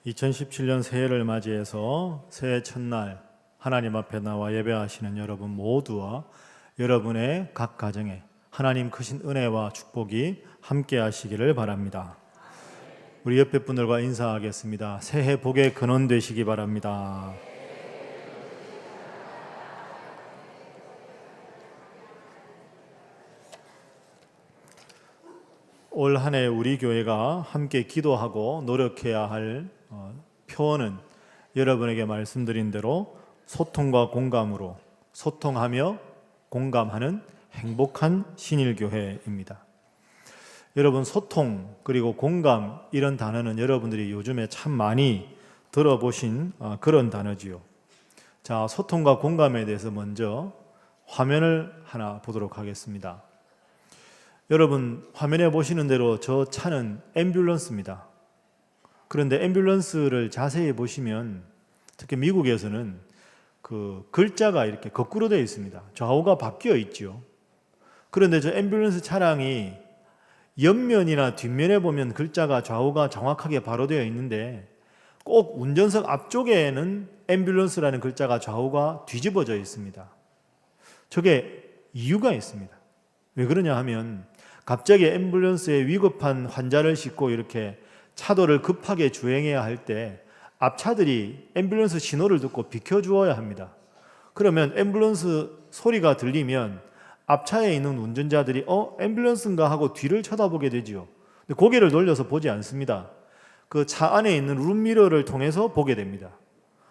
2017년 새해를 맞이해서 새해 첫날 하나님 앞에 나와 예배하시는 여러분 모두와 여러분의 각 가정에 하나님 크신 은혜와 축복이 함께 하시기를 바랍니다. 우리 옆에 분들과 인사하겠습니다. 새해 복의 근원 되시기 바랍니다. 올 한 해 우리 교회가 함께 기도하고 노력해야 할 표어는 여러분에게 말씀드린 대로 소통과 공감으로 소통하며 공감하는 행복한 신일교회입니다. 여러분, 소통 그리고 공감 이런 단어는 여러분들이 요즘에 참 많이 들어보신 그런 단어지요. 자, 소통과 공감에 대해서 먼저 화면을 하나 보도록 하겠습니다. 여러분, 화면에 보시는 대로 저 차는 앰뷸런스입니다. 그런데 앰뷸런스를 자세히 보시면 특히 미국에서는 그 글자가 이렇게 거꾸로 되어 있습니다. 좌우가 바뀌어 있죠. 그런데 저 앰뷸런스 차량이 옆면이나 뒷면에 보면 글자가 좌우가 정확하게 바로 되어 있는데 꼭 운전석 앞쪽에는 앰뷸런스라는 글자가 좌우가 뒤집어져 있습니다. 저게 이유가 있습니다. 왜 그러냐 하면 갑자기 앰뷸런스에 위급한 환자를 싣고 이렇게 차도를 급하게 주행해야 할 때 앞차들이 앰뷸런스 신호를 듣고 비켜주어야 합니다. 그러면 앰뷸런스 소리가 들리면 앞차에 있는 운전자들이 앰뷸런스인가 하고 뒤를 쳐다보게 되지요. 근데 고개를 돌려서 보지 않습니다. 그 차 안에 있는 룸미러를 통해서 보게 됩니다.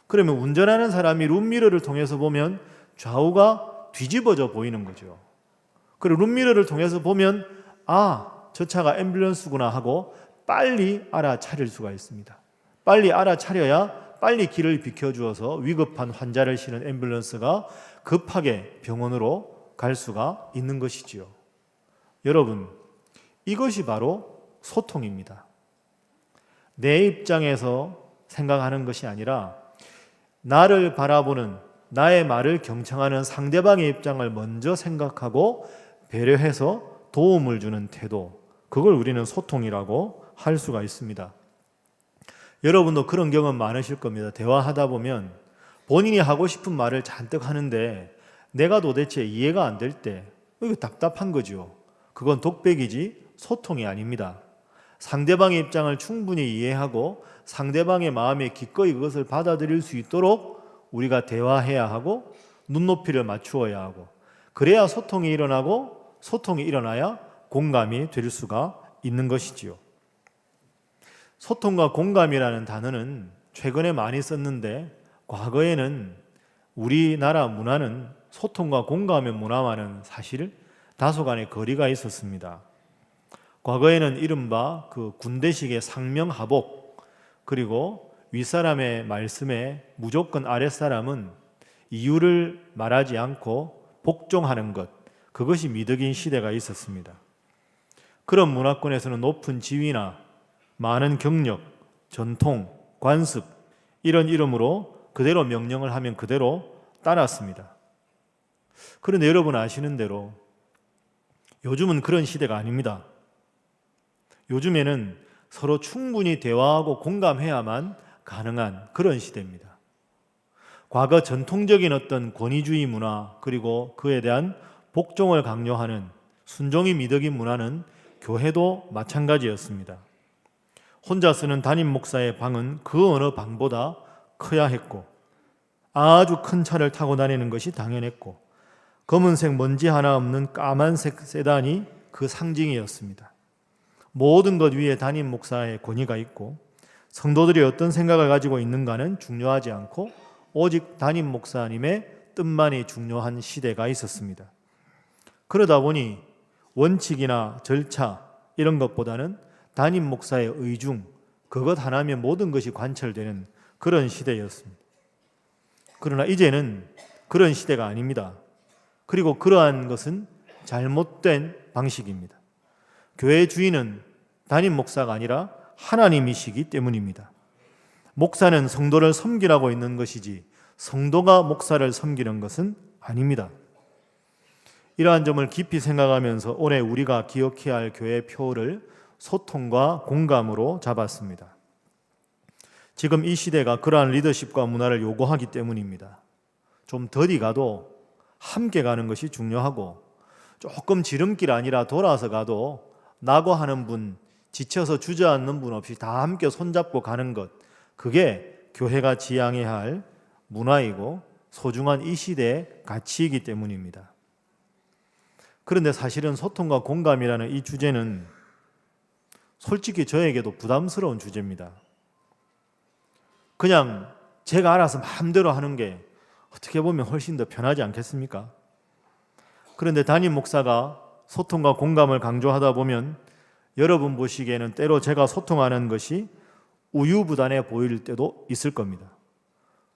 그러면 운전하는 사람이 룸미러를 통해서 보면 좌우가 뒤집어져 보이는 거죠. 그리고 룸미러를 통해서 보면 저 차가 앰뷸런스구나 하고 빨리 알아차릴 수가 있습니다. 빨리 알아차려야 빨리 길을 비켜주어서 위급한 환자를 실은 앰뷸런스가 급하게 병원으로 갈 수가 있는 것이지요. 여러분, 이것이 바로 소통입니다. 내 입장에서 생각하는 것이 아니라 나를 바라보는, 나의 말을 경청하는 상대방의 입장을 먼저 생각하고 배려해서 도움을 주는 태도, 그걸 우리는 소통이라고 할 수가 있습니다. 여러분도 그런 경험 많으실 겁니다. 대화하다 보면 본인이 하고 싶은 말을 잔뜩 하는데 내가 도대체 이해가 안 될 때 이거 답답한 거죠. 그건 독백이지 소통이 아닙니다. 상대방의 입장을 충분히 이해하고 상대방의 마음에 기꺼이 그것을 받아들일 수 있도록 우리가 대화해야 하고 눈높이를 맞추어야 하고, 그래야 소통이 일어나고 소통이 일어나야 공감이 될 수가 있는 것이지요. 소통과 공감이라는 단어는 최근에 많이 썼는데 과거에는 우리나라 문화는 소통과 공감의 문화와는 사실 다소간의 거리가 있었습니다. 과거에는 이른바 그 군대식의 상명하복, 그리고 윗사람의 말씀에 무조건 아랫사람은 이유를 말하지 않고 복종하는 것, 그것이 미덕인 시대가 있었습니다. 그런 문화권에서는 높은 지위나 많은 경력, 전통, 관습 이런 이름으로 그대로 명령을 하면 그대로 따랐습니다. 그런데 여러분 아시는 대로 요즘은 그런 시대가 아닙니다. 요즘에는 서로 충분히 대화하고 공감해야만 가능한 그런 시대입니다. 과거 전통적인 어떤 권위주의 문화, 그리고 그에 대한 복종을 강요하는 순종이 미덕인 문화는 교회도 마찬가지였습니다. 혼자 쓰는 담임 목사의 방은 그 어느 방보다 커야 했고, 아주 큰 차를 타고 다니는 것이 당연했고, 검은색 먼지 하나 없는 까만색 세단이 그 상징이었습니다. 모든 것 위에 담임 목사의 권위가 있고, 성도들이 어떤 생각을 가지고 있는가는 중요하지 않고 오직 담임 목사님의 뜻만이 중요한 시대가 있었습니다. 그러다 보니 원칙이나 절차 이런 것보다는 담임 목사의 의중, 그것 하나면 모든 것이 관철되는 그런 시대였습니다. 그러나 이제는 그런 시대가 아닙니다. 그리고 그러한 것은 잘못된 방식입니다. 교회 주인은 담임 목사가 아니라 하나님이시기 때문입니다. 목사는 성도를 섬기라고 있는 것이지 성도가 목사를 섬기는 것은 아닙니다. 이러한 점을 깊이 생각하면서 올해 우리가 기억해야 할 교회의 표를 소통과 공감으로 잡았습니다. 지금 이 시대가 그러한 리더십과 문화를 요구하기 때문입니다. 좀 더디 가도 함께 가는 것이 중요하고, 조금 지름길 아니라 돌아서 가도 나고 하는 분, 지쳐서 주저앉는 분 없이 다 함께 손잡고 가는 것, 그게 교회가 지향해야 할 문화이고 소중한 이 시대의 가치이기 때문입니다. 그런데 사실은 소통과 공감이라는 이 주제는 솔직히 저에게도 부담스러운 주제입니다. 그냥 제가 알아서 마음대로 하는 게 어떻게 보면 훨씬 더 편하지 않겠습니까? 그런데 담임 목사가 소통과 공감을 강조하다 보면 여러분 보시기에는 때로 제가 소통하는 것이 우유부단해 보일 때도 있을 겁니다.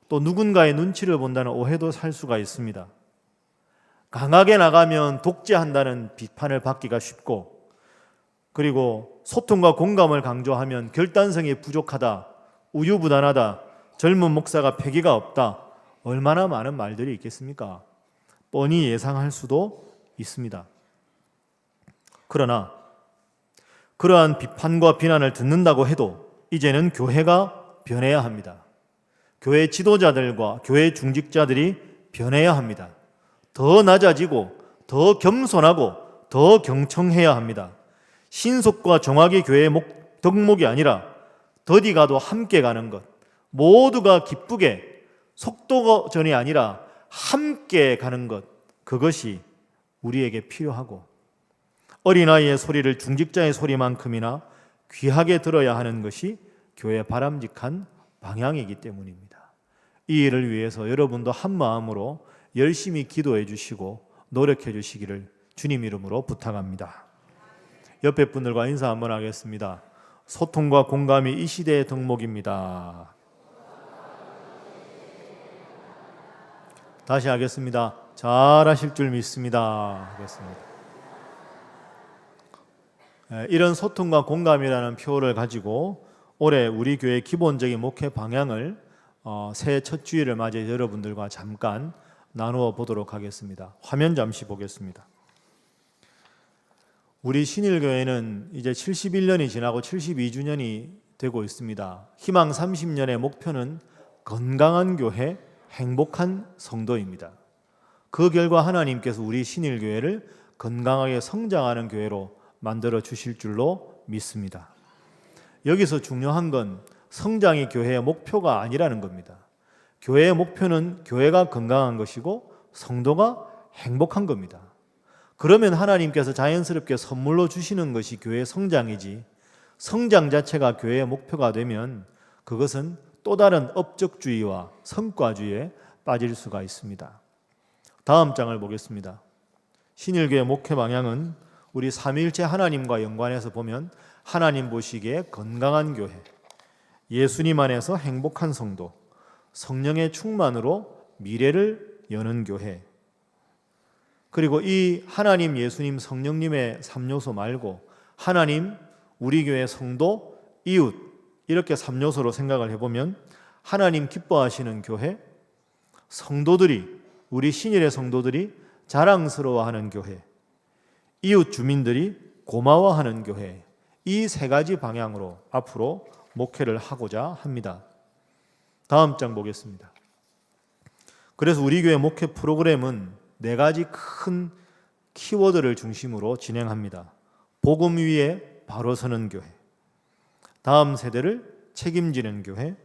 또 누군가의 눈치를 본다는 오해도 살 수가 있습니다. 강하게 나가면 독재한다는 비판을 받기가 쉽고, 그리고 소통과 공감을 강조하면 결단성이 부족하다, 우유부단하다, 젊은 목사가 패기가 없다, 얼마나 많은 말들이 있겠습니까? 뻔히 예상할 수도 있습니다. 그러나 그러한 비판과 비난을 듣는다고 해도 이제는 교회가 변해야 합니다. 교회 지도자들과 교회 중직자들이 변해야 합니다. 더 낮아지고 더 겸손하고 더 경청해야 합니다. 신속과 정확이 교회의 덕목이 아니라 더디 가도 함께 가는 것, 모두가 기쁘게 속도전이 아니라 함께 가는 것, 그것이 우리에게 필요하고, 어린아이의 소리를 중직자의 소리만큼이나 귀하게 들어야 하는 것이 교회의 바람직한 방향이기 때문입니다. 이 일을 위해서 여러분도 한 마음으로 열심히 기도해 주시고 노력해 주시기를 주님 이름으로 부탁합니다. 옆에 분들과 인사 한번 하겠습니다. 소통과 공감이 이 시대의 덕목입니다. 다시 하겠습니다. 잘하실 줄 믿습니다. 하겠습니다. 이런 소통과 공감이라는 표어를 가지고 올해 우리 교회의 기본적인 목회 방향을 새해 첫 주일을 맞이해 여러분들과 잠깐 나누어 보도록 하겠습니다. 화면 잠시 보겠습니다. 우리 신일교회는 이제 71년이 지나고 72주년이 되고 있습니다. 희망 30년의 목표는 건강한 교회, 행복한 성도입니다. 그 결과 하나님께서 우리 신일교회를 건강하게 성장하는 교회로 만들어 주실 줄로 믿습니다. 여기서 중요한 건 성장이 교회의 목표가 아니라는 겁니다. 교회의 목표는 교회가 건강한 것이고 성도가 행복한 겁니다. 그러면 하나님께서 자연스럽게 선물로 주시는 것이 교회의 성장이지, 성장 자체가 교회의 목표가 되면 그것은 또 다른 업적주의와 성과주의에 빠질 수가 있습니다. 다음 장을 보겠습니다. 신일교회 목회 방향은 우리 삼위일체 하나님과 연관해서 보면 하나님 보시기에 건강한 교회, 예수님 안에서 행복한 성도, 성령의 충만으로 미래를 여는 교회, 그리고 이 하나님, 예수님, 성령님의 3요소 말고 하나님, 우리 교회 성도, 이웃, 이렇게 3요소로 생각을 해보면 하나님 기뻐하시는 교회, 성도들이, 우리 신일의 성도들이 자랑스러워하는 교회, 이웃 주민들이 고마워하는 교회, 이 세 가지 방향으로 앞으로 목회를 하고자 합니다. 다음 장 보겠습니다. 그래서 우리 교회 목회 프로그램은 네 가지 큰 키워드를 중심으로 진행합니다. 복음 위에 바로 서는 교회, 다음 세대를 책임지는 교회,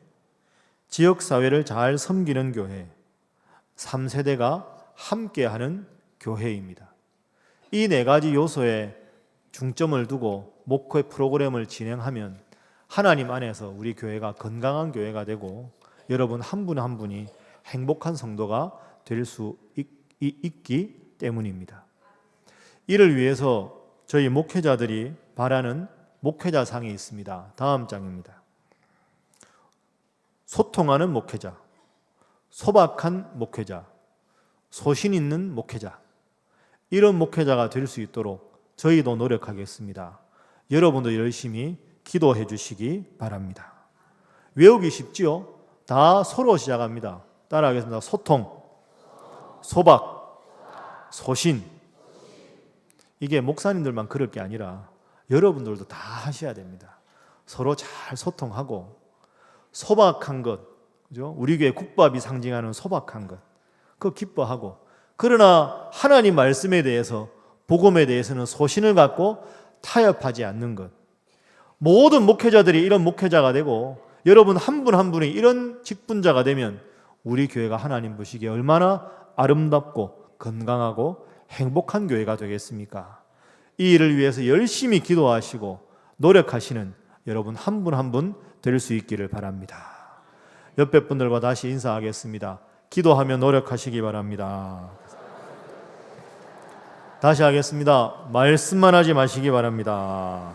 지역사회를 잘 섬기는 교회, 3세대가 함께하는 교회입니다. 이 네 가지 요소에 중점을 두고 목회 프로그램을 진행하면 하나님 안에서 우리 교회가 건강한 교회가 되고 여러분 한 분 한 분이 행복한 성도가 될 수 있기 때문입니다. 이를 위해서 저희 목회자들이 바라는 목회자상이 있습니다. 다음 장입니다. 소통하는 목회자, 소박한 목회자, 소신 있는 목회자, 이런 목회자가 될 수 있도록 저희도 노력하겠습니다. 여러분도 열심히 기도해 주시기 바랍니다. 외우기 쉽지요? 다 소로 시작합니다. 따라하겠습니다. 소통, 소박, 소신. 이게 목사님들만 그럴 게 아니라 여러분들도 다 하셔야 됩니다. 서로 잘 소통하고 소박한 것, 그죠? 우리 교회 국밥이 상징하는 소박한 것, 그거 기뻐하고, 그러나 하나님 말씀에 대해서, 복음에 대해서는 소신을 갖고 타협하지 않는 것. 모든 목회자들이 이런 목회자가 되고 여러분 한 분 한 분이 이런 직분자가 되면 우리 교회가 하나님 보시기에 얼마나 아름답고 건강하고 행복한 교회가 되겠습니까? 이 일을 위해서 열심히 기도하시고 노력하시는 여러분 한 분 한 분 될 수 있기를 바랍니다. 옆에 분들과 다시 인사하겠습니다. 기도하며 노력하시기 바랍니다. 다시 하겠습니다. 말씀만 하지 마시기 바랍니다.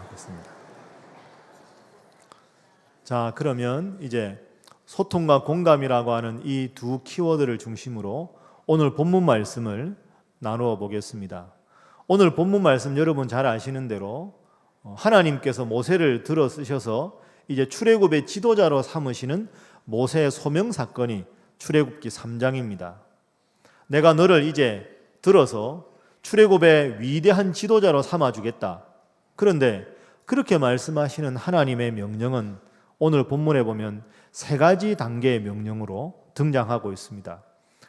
자, 그러면 이제 소통과 공감이라고 하는 이 두 키워드를 중심으로 오늘 본문 말씀을 나누어 보겠습니다. 오늘 본문 말씀 여러분 잘 아시는 대로 하나님께서 모세를 들어 쓰셔서 이제 출애굽의 지도자로 삼으시는 모세의 소명 사건이 출애굽기 3장입니다. 내가 너를 이제 들어서 출애굽의 위대한 지도자로 삼아주겠다. 그런데 그렇게 말씀하시는 하나님의 명령은 오늘 본문에 보면 세 가지 단계의 명령으로 등장하고 있습니다.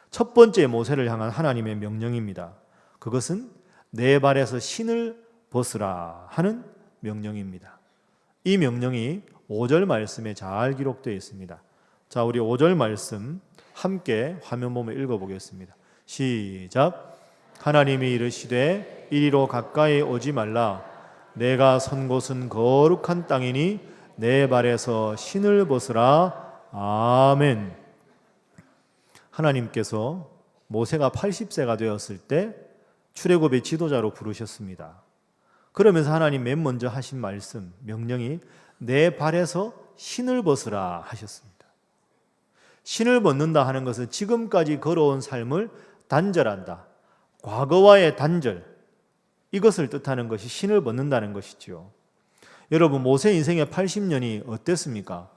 첫 번째 모세를 향한 하나님의 명령입니다. 그것은 내 발에서 신을 벗으라 하는 명령입니다. 이 명령이 5절 말씀에 잘 기록되어 있습니다. 자, 우리 5절 말씀 함께 화면 보며 읽어보겠습니다. 시작. 하나님이 이르시되 이리로 가까이 오지 말라. 내가 선 곳은 거룩한 땅이니 내 발에서 신을 벗으라. 아멘. 하나님께서 모세가 80세가 되었을 때 출애굽의 지도자로 부르셨습니다. 그러면서 하나님 맨 먼저 하신 말씀, 명령이 내 발에서 신을 벗으라 하셨습니다. 신을 벗는다 하는 것은 지금까지 걸어온 삶을 단절한다. 과거와의 단절, 이것을 뜻하는 것이 신을 벗는다는 것이죠. 여러분, 모세 인생의 80년이 어땠습니까?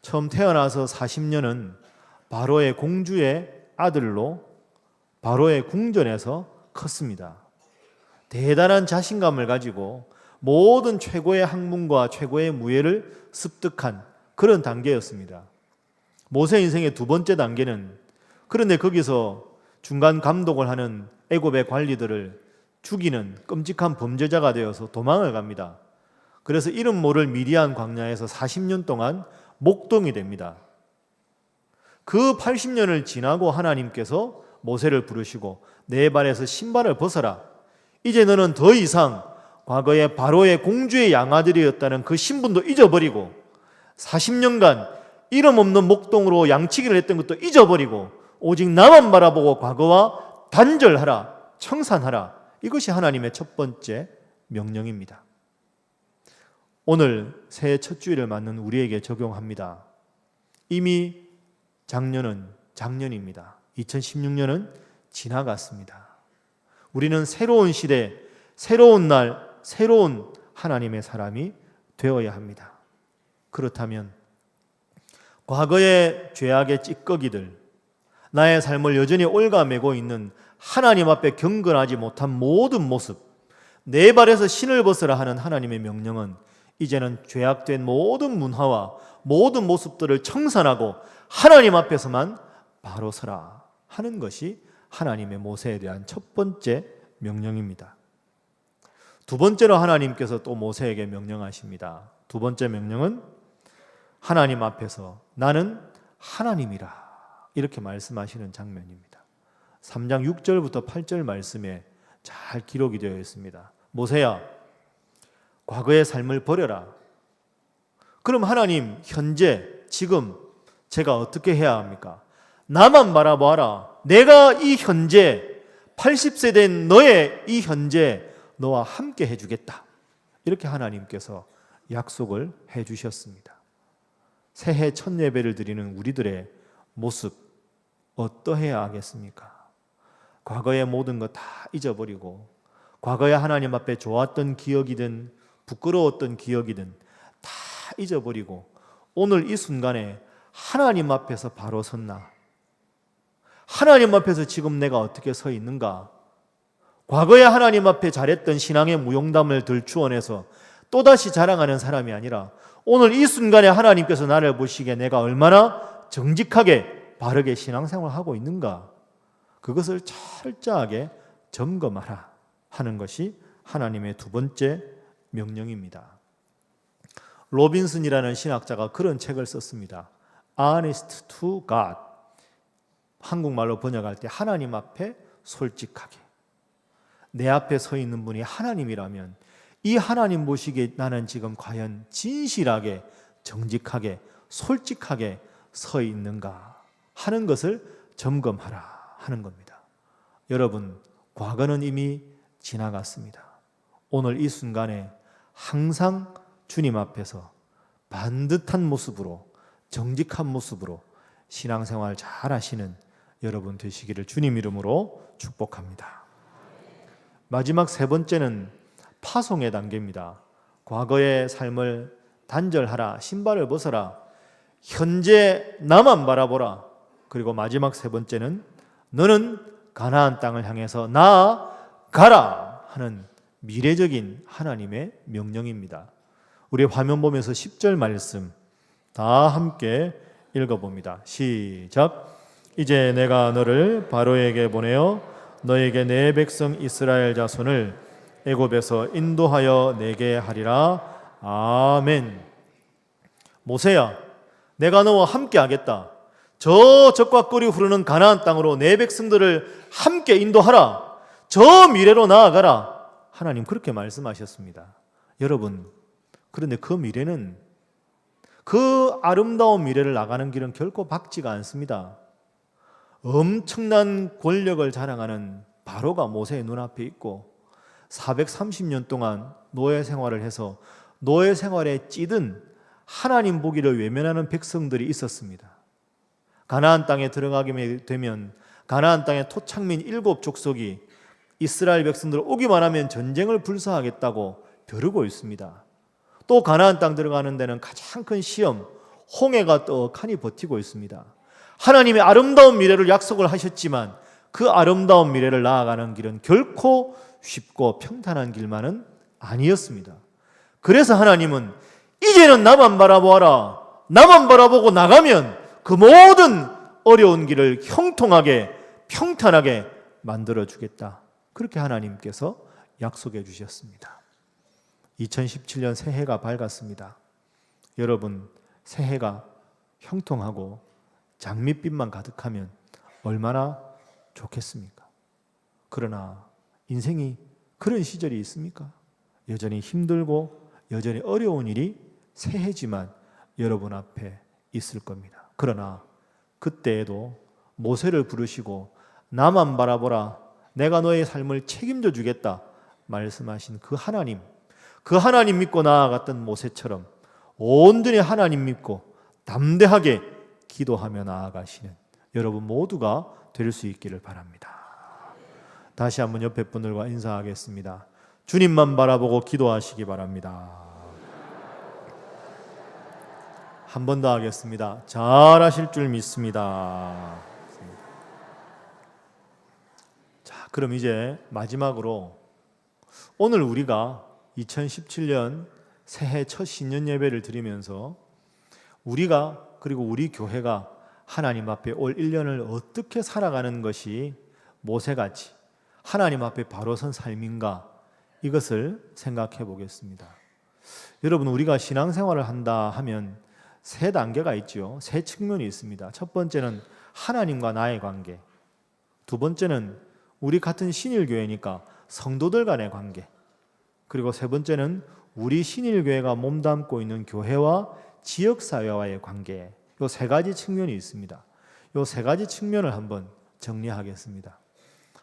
처음 태어나서 40년은 바로의 공주의 아들로 바로의 궁전에서 컸습니다. 대단한 자신감을 가지고 모든 최고의 학문과 최고의 무예를 습득한 그런 단계였습니다. 모세 인생의 두 번째 단계는, 그런데 거기서 중간 감독을 하는 애굽의 관리들을 죽이는 끔찍한 범죄자가 되어서 도망을 갑니다. 그래서 이름 모를 미디안 광야에서 40년 동안 목동이 됩니다. 그 80년을 지나고 하나님께서 모세를 부르시고 내 발에서 신발을 벗어라. 이제 너는 더 이상 과거에 바로의 공주의 양아들이었다는 그 신분도 잊어버리고 40년간 이름 없는 목동으로 양치기를 했던 것도 잊어버리고 오직 나만 바라보고 과거와 단절하라, 청산하라. 이것이 하나님의 첫 번째 명령입니다. 오늘 새해 첫 주일을 맞는 우리에게 적용합니다. 이미 작년은 작년입니다. 2016년은 지나갔습니다. 우리는 새로운 시대, 새로운 날, 새로운 하나님의 사람이 되어야 합니다. 그렇다면 과거의 죄악의 찌꺼기들, 나의 삶을 여전히 옭아매고 있는 하나님 앞에 경건하지 못한 모든 모습, 내 발에서 신을 벗으라 하는 하나님의 명령은 이제는 죄악된 모든 문화와 모든 모습들을 청산하고 하나님 앞에서만 바로 서라 하는 것이 하나님의 모세에 대한 첫 번째 명령입니다. 두 번째로 하나님께서 또 모세에게 명령하십니다. 두 번째 명령은 하나님 앞에서 나는 하나님이라 이렇게 말씀하시는 장면입니다. 3장 6절부터 8절 말씀에 잘 기록이 되어 있습니다. 모세야, 과거의 삶을 버려라. 그럼 하나님, 현재 지금 제가 어떻게 해야 합니까? 나만 바라봐라. 내가 이 현재 80세 된 너의 이 현재 너와 함께 해주겠다. 이렇게 하나님께서 약속을 해주셨습니다. 새해 첫 예배를 드리는 우리들의 모습 어떠해야 하겠습니까? 과거의 모든 것 다 잊어버리고 과거에 하나님 앞에 좋았던 기억이든 부끄러웠던 기억이든 다 잊어버리고 오늘 이 순간에 하나님 앞에서 바로 섰나? 하나님 앞에서 지금 내가 어떻게 서 있는가? 과거에 하나님 앞에 잘했던 신앙의 무용담을 들추어내서 또다시 자랑하는 사람이 아니라 오늘 이 순간에 하나님께서 나를 보시기에 내가 얼마나 정직하게 바르게 신앙생활을 하고 있는가, 그것을 철저하게 점검하라 하는 것이 하나님의 두 번째 명령입니다. 로빈슨이라는 신학자가 그런 책을 썼습니다. Honest to God. 한국말로 번역할 때 하나님 앞에 솔직하게. 내 앞에 서 있는 분이 하나님이라면 이 하나님 보시기에 나는 지금 과연 진실하게, 정직하게, 솔직하게 서 있는가 하는 것을 점검하라 하는 겁니다. 여러분, 과거는 이미 지나갔습니다. 오늘 이 순간에 항상 주님 앞에서 반듯한 모습으로, 정직한 모습으로 신앙생활 잘 하시는 여러분 되시기를 주님 이름으로 축복합니다. 마지막 세 번째는 파송의 단계입니다. 과거의 삶을 단절하라, 신발을 벗어라, 현재 나만 바라보라. 그리고 마지막 세 번째는 너는 가나안 땅을 향해서 나아가라 하는 미래적인 하나님의 명령입니다. 우리 화면 보면서 10절 말씀 다 함께 읽어봅니다. 시작. 이제 내가 너를 바로에게 보내어 너에게 내 백성 이스라엘 자손을 애굽에서 인도하여 내게 하리라. 아멘. 모세야, 내가 너와 함께 하겠다. 저 적과 꿀이 흐르는 가나안 땅으로 내 백성들을 함께 인도하라. 저 미래로 나아가라. 하나님 그렇게 말씀하셨습니다. 여러분, 그런데 그 미래는, 그 아름다운 미래를 나가는 길은 결코 밝지가 않습니다. 엄청난 권력을 자랑하는 바로가 모세의 눈앞에 있고 430년 동안 노예 생활을 해서 노예 생활에 찌든 하나님 보기를 외면하는 백성들이 있었습니다. 가나안 땅에 들어가게 되면 가나안 땅의 토착민 7족속이 이스라엘 백성들 오기만 하면 전쟁을 불사하겠다고 벼르고 있습니다. 또 가나안 땅 들어가는 데는 가장 큰 시험, 홍해가 떡하니 버티고 있습니다. 하나님의 아름다운 미래를 약속을 하셨지만 그 아름다운 미래를 나아가는 길은 결코 쉽고 평탄한 길만은 아니었습니다. 그래서 하나님은 이제는 나만 바라보아라. 나만 바라보고 나가면 그 모든 어려운 길을 형통하게, 평탄하게 만들어주겠다. 그렇게 하나님께서 약속해 주셨습니다. 2017년 새해가 밝았습니다. 여러분, 새해가 형통하고 장밋빛만 가득하면 얼마나 좋겠습니까? 그러나 인생이 그런 시절이 있습니까? 여전히 힘들고 여전히 어려운 일이 새해지만 여러분 앞에 있을 겁니다. 그러나 그때에도 모세를 부르시고 나만 바라보라, 내가 너의 삶을 책임져 주겠다 말씀하신 그 하나님 믿고 나아갔던 모세처럼 온전히 하나님 믿고 담대하게 기도하며 나아가시는 여러분 모두가 될 수 있기를 바랍니다. 다시 한번 옆에 분들과 인사하겠습니다. 주님만 바라보고 기도하시기 바랍니다. 한 번 더 하겠습니다. 잘하실 줄 믿습니다. 자, 그럼 이제 마지막으로 오늘 우리가 2017년 새해 첫 신년 예배를 드리면서 우리가, 그리고 우리 교회가 하나님 앞에 올 1년을 어떻게 살아가는 것이 모세같이 하나님 앞에 바로 선 삶인가, 이것을 생각해 보겠습니다. 여러분, 우리가 신앙생활을 한다 하면 세 단계가 있죠. 세 측면이 있습니다. 첫 번째는 하나님과 나의 관계, 두 번째는 우리 같은 신일교회니까 성도들 간의 관계, 그리고 세 번째는 우리 신일교회가 몸담고 있는 교회와 지역사회와의 관계, 이 세 가지 측면이 있습니다. 이 세 가지 측면을 한번 정리하겠습니다.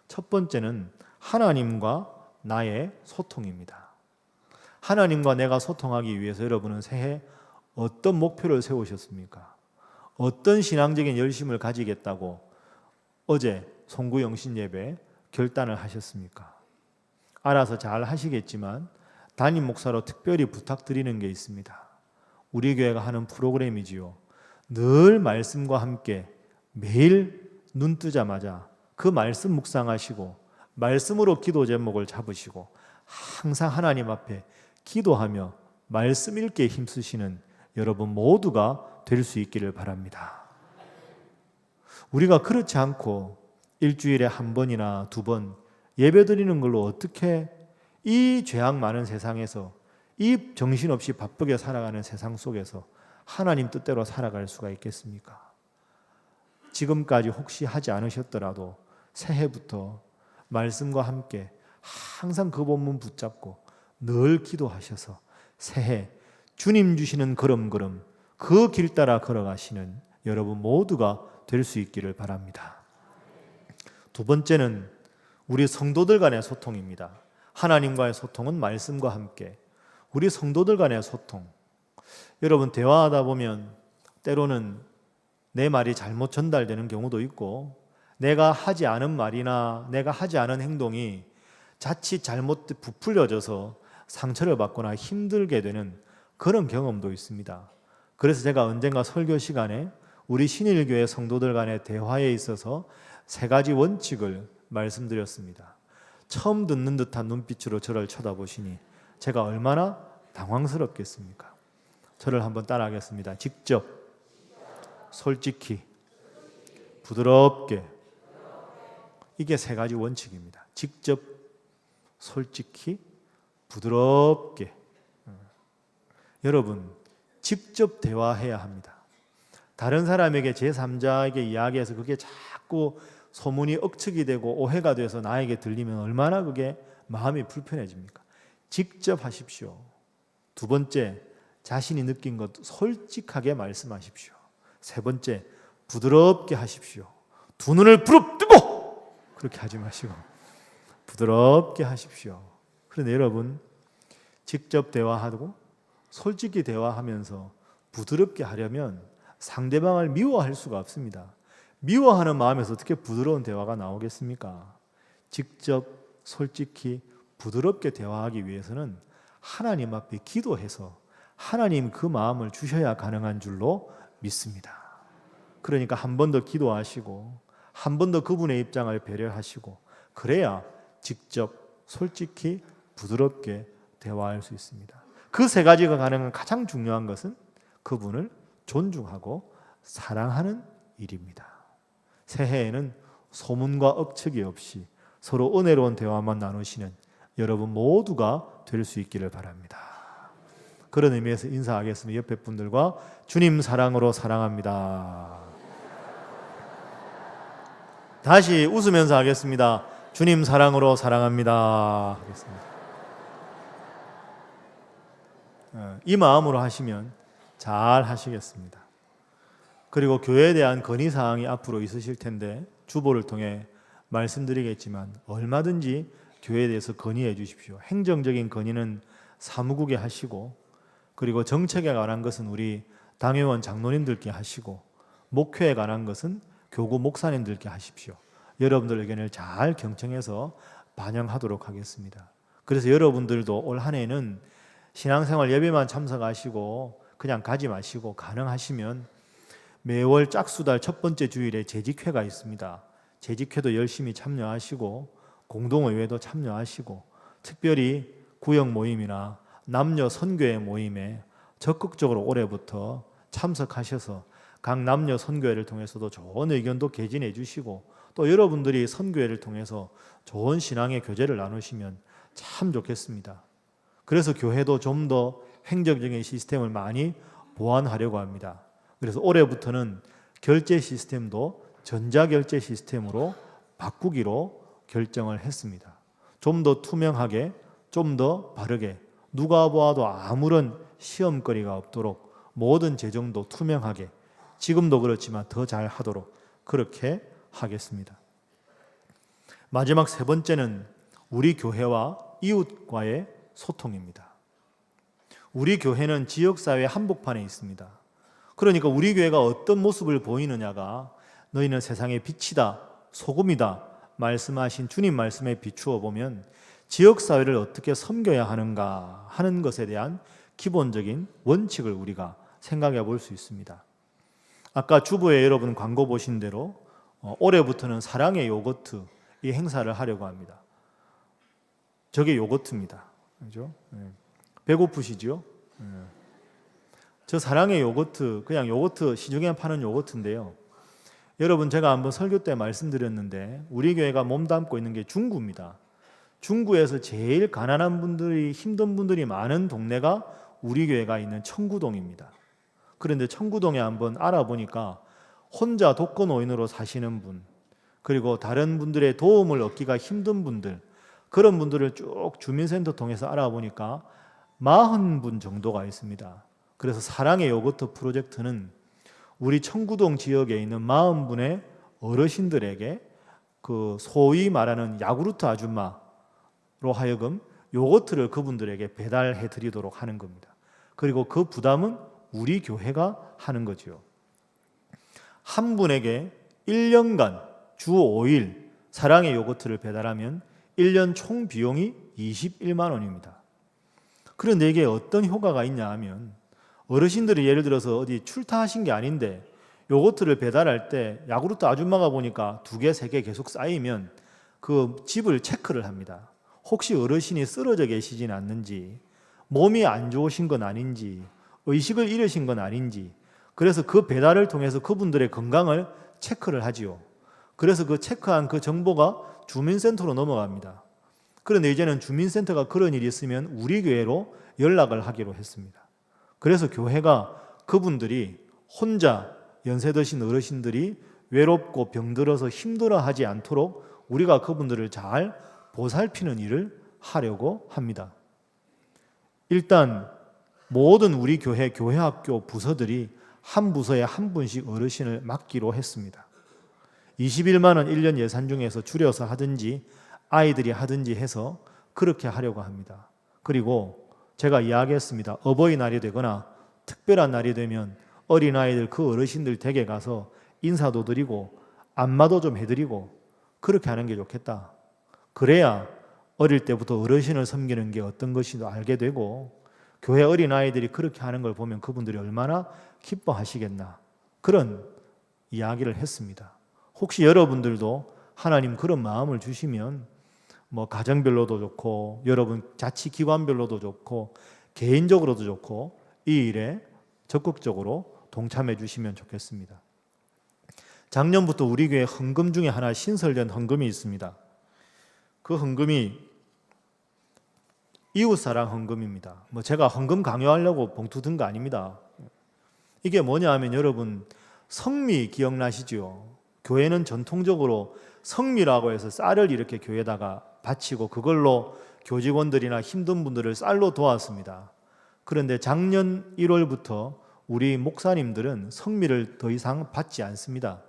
첫 번째는 하나님과 나의 소통입니다. 하나님과 내가 소통하기 위해서 여러분은 새해 어떤 목표를 세우셨습니까? 어떤 신앙적인 열심을 가지겠다고 어제 송구영신 예배 결단을 하셨습니까? 알아서 잘 하시겠지만 담임 목사로 특별히 부탁드리는 게 있습니다. 우리 교회가 하는 프로그램이지요. 늘 말씀과 함께 매일 눈 뜨자마자 그 말씀 묵상하시고 말씀으로 기도 제목을 잡으시고 항상 하나님 앞에 기도하며 말씀 읽기에 힘쓰시는 여러분 모두가 될 수 있기를 바랍니다. 우리가 그렇지 않고 일주일에 한 번이나 두 번 예배드리는 걸로 어떻게 이 죄악 많은 세상에서, 이 정신없이 바쁘게 살아가는 세상 속에서 하나님 뜻대로 살아갈 수가 있겠습니까? 지금까지 혹시 하지 않으셨더라도 새해부터 말씀과 함께 항상 그 본문 붙잡고 늘 기도하셔서 새해 주님 주시는 걸음걸음 그 길 따라 걸어가시는 여러분 모두가 될 수 있기를 바랍니다. 두 번째는 우리 성도들 간의 소통입니다. 하나님과의 소통은 말씀과 함께 우리 성도들 간의 소통. 여러분 대화하다 보면 때로는 내 말이 잘못 전달되는 경우도 있고 내가 하지 않은 말이나 내가 하지 않은 행동이 자칫 잘못 부풀려져서 상처를 받거나 힘들게 되는 그런 경험도 있습니다. 그래서 제가 언젠가 설교 시간에 우리 신일교회 성도들 간의 대화에 있어서 세 가지 원칙을 말씀드렸습니다. 처음 듣는 듯한 눈빛으로 저를 쳐다보시니 제가 얼마나 당황스럽겠습니까? 저를 한번 따라하겠습니다. 직접, 솔직히, 부드럽게. 이게 세 가지 원칙입니다. 직접, 솔직히, 부드럽게. 여러분, 직접 대화해야 합니다. 다른 사람에게 제3자에게 이야기해서 그게 자꾸 소문이 억측이 되고 오해가 돼서 나에게 들리면 얼마나 그게 마음이 불편해집니까? 직접 하십시오. 두 번째, 자신이 느낀 것 솔직하게 말씀하십시오. 세 번째, 부드럽게 하십시오. 두 눈을 부릅뜨고 그렇게 하지 마시고 부드럽게 하십시오. 그런데 여러분, 직접 대화하고 솔직히 대화하면서 부드럽게 하려면 상대방을 미워할 수가 없습니다. 미워하는 마음에서 어떻게 부드러운 대화가 나오겠습니까? 직접 솔직히 부드럽게 대화하기 위해서는 하나님 앞에 기도해서 하나님 그 마음을 주셔야 가능한 줄로 믿습니다. 그러니까 한 번 더 기도하시고 한 번 더 그분의 입장을 배려하시고 그래야 직접 솔직히 부드럽게 대화할 수 있습니다. 그 세 가지가 가능한 가장 중요한 것은 그분을 존중하고 사랑하는 일입니다. 새해에는 소문과 억측이 없이 서로 은혜로운 대화만 나누시는 여러분 모두가 될 수 있기를 바랍니다. 그런 의미에서 인사하겠습니다. 옆에 분들과 주님 사랑으로 사랑합니다. 다시 웃으면서 하겠습니다. 주님 사랑으로 사랑합니다. 하겠습니다. 이 마음으로 하시면 잘 하시겠습니다. 그리고 교회에 대한 건의사항이 앞으로 있으실 텐데 주보를 통해 말씀드리겠지만 얼마든지 교회에 대해서 건의해 주십시오. 행정적인 건의는 사무국에 하시고 그리고 정책에 관한 것은 우리 당회원 장로님들께 하시고 목회에 관한 것은 교구 목사님들께 하십시오. 여러분들 의견을 잘 경청해서 반영하도록 하겠습니다. 그래서 여러분들도 올 한 해는 신앙생활 예배만 참석하시고 그냥 가지 마시고 가능하시면 매월 짝수달 첫 번째 주일에 재직회가 있습니다. 재직회도 열심히 참여하시고 공동의회도 참여하시고 특별히 구역 모임이나 남녀 선교회 모임에 적극적으로 올해부터 참석하셔서 각 남녀 선교회를 통해서도 좋은 의견도 개진해 주시고 또 여러분들이 선교회를 통해서 좋은 신앙의 교제를 나누시면 참 좋겠습니다. 그래서 교회도 좀 더 행정적인 시스템을 많이 보완하려고 합니다. 그래서 올해부터는 결제 시스템도 전자결제 시스템으로 바꾸기로 결정을 했습니다. 좀 더 투명하게, 좀 더 바르게, 누가 보아도 아무런 시험거리가 없도록 모든 재정도 투명하게, 지금도 그렇지만 더 잘하도록 그렇게 하겠습니다. 마지막 세 번째는 우리 교회와 이웃과의 소통입니다. 우리 교회는 지역사회 한복판에 있습니다. 그러니까 우리 교회가 어떤 모습을 보이느냐가 너희는 세상의 빛이다, 소금이다 말씀하신 주님 말씀에 비추어 보면 지역사회를 어떻게 섬겨야 하는가 하는 것에 대한 기본적인 원칙을 우리가 생각해 볼 수 있습니다. 아까 주부에 여러분 광고 보신 대로 올해부터는 사랑의 요거트 이 행사를 하려고 합니다. 저게 요거트입니다. 그죠? 배고프시죠? 저 사랑의 요거트, 그냥 요거트, 시중에 파는 요거트인데요. 여러분, 제가 한번 설교 때 말씀드렸는데 우리 교회가 몸담고 있는 게 중구입니다. 중구에서 제일 가난한 분들이, 힘든 분들이 많은 동네가 우리 교회가 있는 청구동입니다. 그런데 청구동에 한번 알아보니까 혼자 독거노인으로 사시는 분, 그리고 다른 분들의 도움을 얻기가 힘든 분들, 그런 분들을 쭉 주민센터 통해서 알아보니까 40분 정도가 있습니다. 그래서 사랑의 요거트 프로젝트는 우리 청구동 지역에 있는 40분의 어르신들에게 그 소위 말하는 야구르트 아줌마로 하여금 요거트를 그분들에게 배달해 드리도록 하는 겁니다. 그리고 그 부담은 우리 교회가 하는 거죠. 한 분에게 1년간 주 5일 사랑의 요거트를 배달하면 1년 총 비용이 21만 원입니다. 그런데 이게 어떤 효과가 있냐 하면, 어르신들이 예를 들어서 어디 출타하신 게 아닌데 요거트를 배달할 때 야구르트 아줌마가 보니까 2개, 3개 계속 쌓이면 그 집을 체크를 합니다. 혹시 어르신이 쓰러져 계시진 않는지, 몸이 안 좋으신 건 아닌지, 의식을 잃으신 건 아닌지, 그래서 그 배달을 통해서 그분들의 건강을 체크를 하지요. 그래서 그 체크한 그 정보가 주민센터로 넘어갑니다. 그런데 이제는 주민센터가 그런 일이 있으면 우리 교회로 연락을 하기로 했습니다. 그래서 교회가 그분들이 혼자 연세 드신 어르신들이 외롭고 병들어서 힘들어하지 않도록 우리가 그분들을 잘 보살피는 일을 하려고 합니다. 일단 모든 우리 교회, 교회학교 부서들이 한 부서에 한 분씩 어르신을 맡기로 했습니다. 21만 원 1년 예산 중에서 줄여서 하든지 아이들이 하든지 해서 그렇게 하려고 합니다. 그리고 제가 이야기했습니다. 어버이날이 되거나 특별한 날이 되면 어린아이들 그 어르신들 댁에 가서 인사도 드리고 안마도 좀 해드리고 그렇게 하는 게 좋겠다. 그래야 어릴 때부터 어르신을 섬기는 게 어떤 것인지 알게 되고, 교회 어린아이들이 그렇게 하는 걸 보면 그분들이 얼마나 기뻐하시겠나, 그런 이야기를 했습니다. 혹시 여러분들도 하나님 그런 마음을 주시면 가정별로도 좋고 여러분 자치기관별로도 좋고 개인적으로도 좋고 이 일에 적극적으로 동참해 주시면 좋겠습니다. 작년부터 우리 교회 헌금 중에 하나 신설된 헌금이 있습니다. 그 헌금이 이웃사랑 헌금입니다. 제가 헌금 강요하려고 봉투 든 거 아닙니다. 이게 뭐냐 하면, 여러분 성미 기억나시죠? 교회는 전통적으로 성미라고 해서 쌀을 이렇게 교회에다가 바치고 그걸로 교직원들이나 힘든 분들을 쌀로 도왔습니다. 그런데 작년 1월부터 우리 목사님들은 성미를 더 이상 받지 않습니다.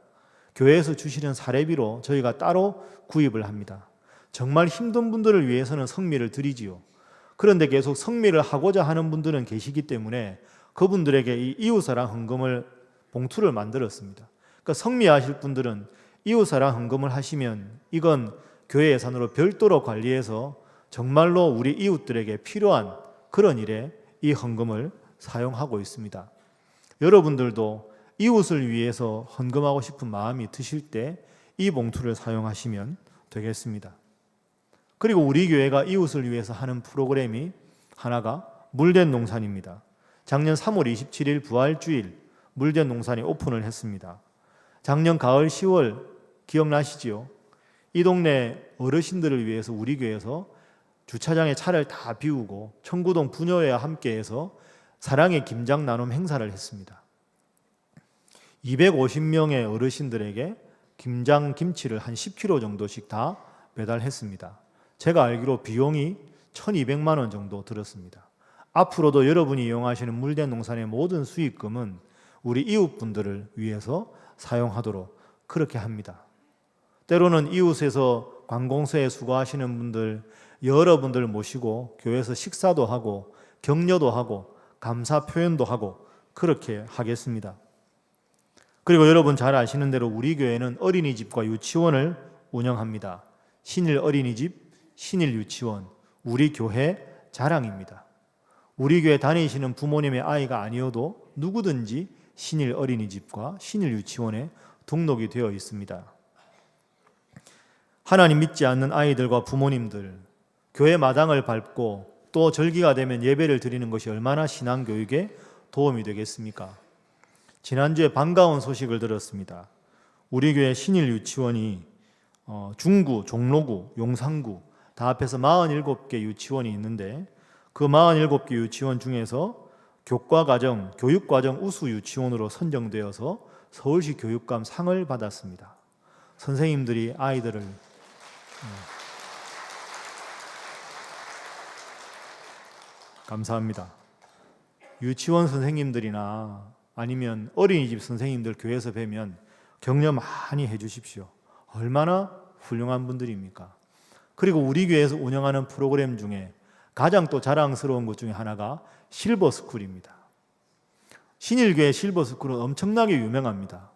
교회에서 주시는 사례비로 저희가 따로 구입을 합니다. 정말 힘든 분들을 위해서는 성미를 드리지요. 그런데 계속 성미를 하고자 하는 분들은 계시기 때문에 그분들에게 이 이웃사랑 헌금을 봉투를 만들었습니다. 그러니까 성미하실 분들은 이웃사랑 헌금을 하시면 이건 교회 예산으로 별도로 관리해서 정말로 우리 이웃들에게 필요한 그런 일에 이 헌금을 사용하고 있습니다. 여러분들도 이웃을 위해서 헌금하고 싶은 마음이 드실 때 이 봉투를 사용하시면 되겠습니다. 그리고 우리 교회가 이웃을 위해서 하는 프로그램이 하나가 물된 농산입니다. 작년 3월 27일 부활주일 물된 농산이 오픈을 했습니다. 작년 가을 10월 기억나시지요? 이 동네 어르신들을 위해서 우리 교회에서 주차장에 차를 다 비우고 청구동 부녀회와 함께해서 사랑의 김장 나눔 행사를 했습니다. 250명의 어르신들에게 김장 김치를 한 10kg 정도씩 다 배달했습니다. 제가 알기로 비용이 1,200만 원 정도 들었습니다. 앞으로도 여러분이 이용하시는 물된 농산의 모든 수익금은 우리 이웃분들을 위해서 사용하도록 그렇게 합니다. 때로는 이웃에서 관공서에 수고하시는 분들, 여러분들 모시고 교회에서 식사도 하고 격려도 하고 감사 표현도 하고 그렇게 하겠습니다. 그리고 여러분 잘 아시는 대로 우리 교회는 어린이집과 유치원을 운영합니다. 신일 어린이집, 신일 유치원, 우리 교회 자랑입니다. 우리 교회 다니시는 부모님의 아이가 아니어도 누구든지 신일 어린이집과 신일 유치원에 등록이 되어 있습니다. 하나님 믿지 않는 아이들과 부모님들, 교회 마당을 밟고 또 절기가 되면 예배를 드리는 것이 얼마나 신앙교육에 도움이 되겠습니까? 지난주에 반가운 소식을 들었습니다. 우리 교회 신일 유치원이 중구, 종로구, 용산구 다 합해서 47개 유치원이 있는데 그 47개 유치원 중에서 교과과정, 교육과정 우수 유치원으로 선정되어서 서울시 교육감 상을 받았습니다. 선생님들이 아이들을 감사합니다. 유치원 선생님들이나 아니면 어린이집 선생님들 교회에서 뵈면 격려 많이 해주십시오. 얼마나 훌륭한 분들입니까? 그리고 우리 교회에서 운영하는 프로그램 중에 가장 또 자랑스러운 것 중에 하나가 실버스쿨입니다. 신일교회 실버스쿨은 엄청나게 유명합니다.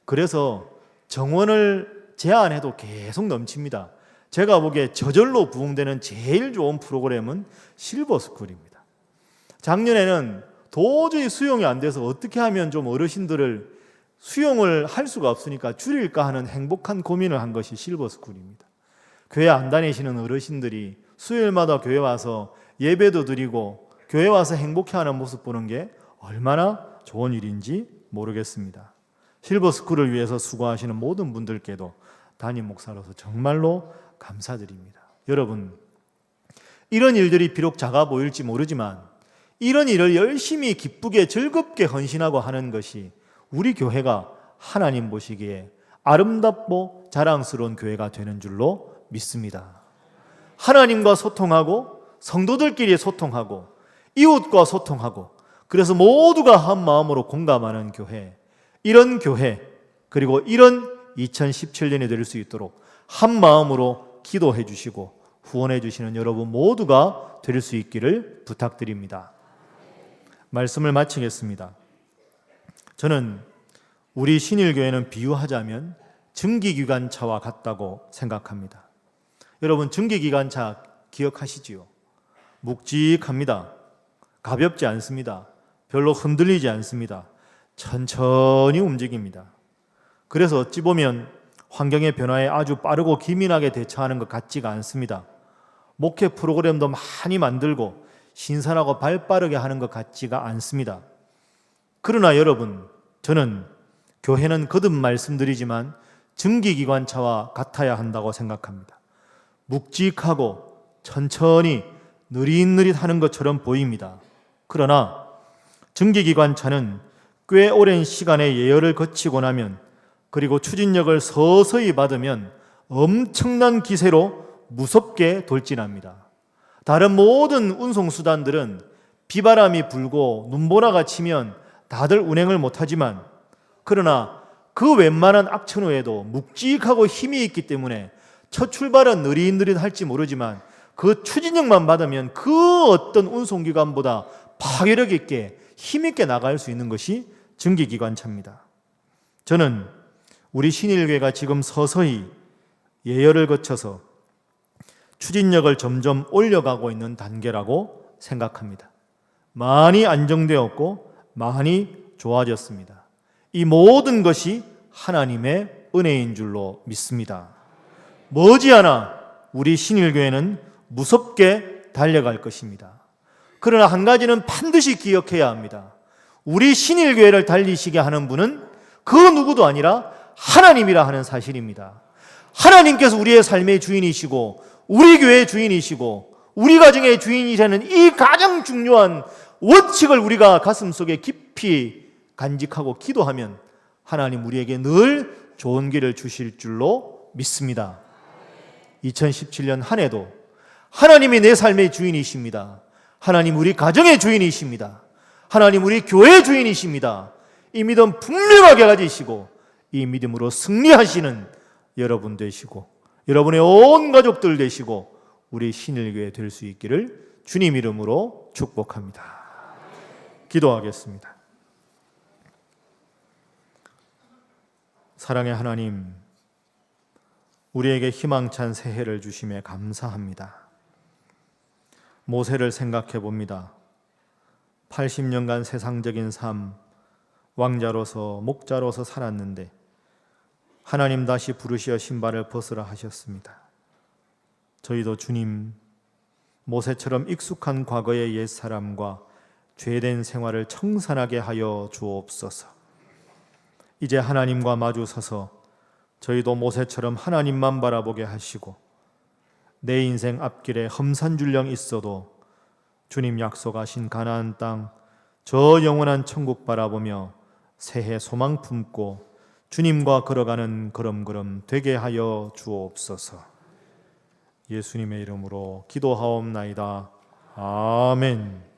그래서 정원을 제안해도 계속 넘칩니다. 제가 보기에 저절로 부흥되는 제일 좋은 프로그램은 실버스쿨입니다. 작년에는 도저히 수용이 안 돼서 어떻게 하면 좀 어르신들을 수용을 할 수가 없으니까 줄일까 하는 행복한 고민을 한 것이 실버스쿨입니다. 교회 안 다니시는 어르신들이 수요일마다 교회 와서 예배도 드리고 교회 와서 행복해하는 모습 보는 게 얼마나 좋은 일인지 모르겠습니다. 실버스쿨을 위해서 수고하시는 모든 분들께도 담임 목사로서 정말로 감사드립니다. 여러분, 이런 일들이 비록 작아 보일지 모르지만 이런 일을 열심히 기쁘게 즐겁게 헌신하고 하는 것이 우리 교회가 하나님 보시기에 아름답고 자랑스러운 교회가 되는 줄로 믿습니다. 하나님과 소통하고 성도들끼리 소통하고 이웃과 소통하고 그래서 모두가 한 마음으로 공감하는 교회, 이런 교회 그리고 이런 2017년이 될 수 있도록 한 마음으로 기도해 주시고 후원해 주시는 여러분 모두가 될 수 있기를 부탁드립니다. 말씀을 마치겠습니다. 저는 우리 신일교회는 비유하자면 증기기관차와 같다고 생각합니다. 여러분, 증기기관차 기억하시지요? 묵직합니다. 가볍지 않습니다. 별로 흔들리지 않습니다. 천천히 움직입니다. 그래서 어찌 보면 환경의 변화에 아주 빠르고 기민하게 대처하는 것 같지가 않습니다. 목회 프로그램도 많이 만들고 신선하고 발빠르게 하는 것 같지가 않습니다. 그러나 여러분, 저는 교회는 거듭 말씀드리지만 증기기관차와 같아야 한다고 생각합니다. 묵직하고 천천히 느릿느릿하는 것처럼 보입니다. 그러나 증기기관차는 꽤 오랜 시간의 예열을 거치고 나면 그리고 추진력을 서서히 받으면 엄청난 기세로 무섭게 돌진합니다. 다른 모든 운송수단들은 비바람이 불고 눈보라가 치면 다들 운행을 못하지만 그러나 그 웬만한 악천후에도 묵직하고 힘이 있기 때문에 첫 출발은 느릿느릿할지 모르지만 그 추진력만 받으면 그 어떤 운송기관보다 파괴력 있게 힘있게 나갈 수 있는 것이 증기기관차입니다. 저는 우리 신일교회가 지금 서서히 예열을 거쳐서 추진력을 점점 올려가고 있는 단계라고 생각합니다. 많이 안정되었고 많이 좋아졌습니다. 이 모든 것이 하나님의 은혜인 줄로 믿습니다. 머지않아 우리 신일교회는 무섭게 달려갈 것입니다. 그러나 한 가지는 반드시 기억해야 합니다. 우리 신일교회를 달리시게 하는 분은 그 누구도 아니라 하나님이라 하는 사실입니다. 하나님께서 우리의 삶의 주인이시고 우리 교회의 주인이시고 우리 가정의 주인이라는 이 가장 중요한 원칙을 우리가 가슴속에 깊이 간직하고 기도하면 하나님 우리에게 늘 좋은 길을 주실 줄로 믿습니다. 2017년 한 해도 하나님이 내 삶의 주인이십니다. 하나님 우리 가정의 주인이십니다. 하나님 우리 교회의 주인이십니다. 이 믿음 분명하게 가지시고 이 믿음으로 승리하시는 여러분 되시고 여러분의 온 가족들 되시고 우리 신일교회 될 수 있기를 주님 이름으로 축복합니다. 기도하겠습니다. 사랑의 하나님, 우리에게 희망찬 새해를 주심에 감사합니다. 모세를 생각해 봅니다. 80년간 세상적인 삶, 왕자로서 목자로서 살았는데 하나님 다시 부르시어 신발을 벗으라 하셨습니다. 저희도 주님, 모세처럼 익숙한 과거의 옛사람과 죄된 생활을 청산하게 하여 주옵소서. 이제 하나님과 마주 서서 저희도 모세처럼 하나님만 바라보게 하시고 내 인생 앞길에 험산줄령 있어도 주님 약속하신 가나안 땅, 저 영원한 천국 바라보며 새해 소망 품고 주님과 걸어가는 걸음걸음 되게 하여 주옵소서. 예수님의 이름으로 기도하옵나이다. 아멘.